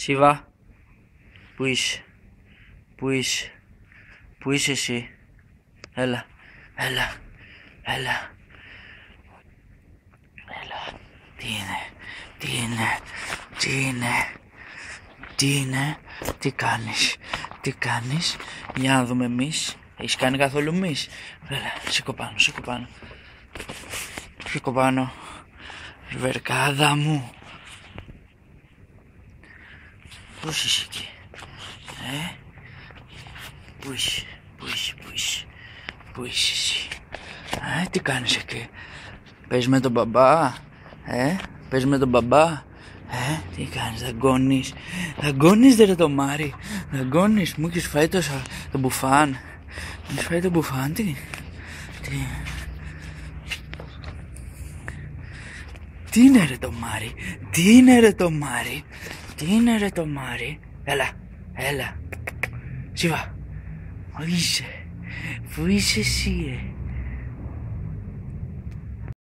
Σίβα, πού είσαι, πού είσαι, πού είσαι εσύ? Έλα, έλα, έλα, έλα. Τι είναι, τι είναι, τι είναι, τι είναι, τι κάνεις, τι κάνεις? Για να δούμε εμείς. Έχεις κάνει καθόλου μυς? Έλα, σήκω πάνω, σήκω πάνω. Σήκω πάνω. Βερκάδα μου. Πώς είσαι εκεί? Πού είσαι, πού είσαι, πού είσαι, πού είσαι εσύ? Τι κάνεις εκεί? Παίζεις με τον μπαμπά? Παίζεις με τον μπαμπά? Τι κάνεις, δαγκώνεις? Δαγκώνεις ρε το Μάρι? Δαγκώνεις? Μου έχεις φάει το μπουφάν? Μου έχεις φάει το μπουφάν? Τι είναι ρε το Μάρι? Τι είναι ρε το Μάρι? Τι είναι ρε το Μάρι? Έλα, έλα. Σίβα, πού είσαι? Πού είσαι εσύ?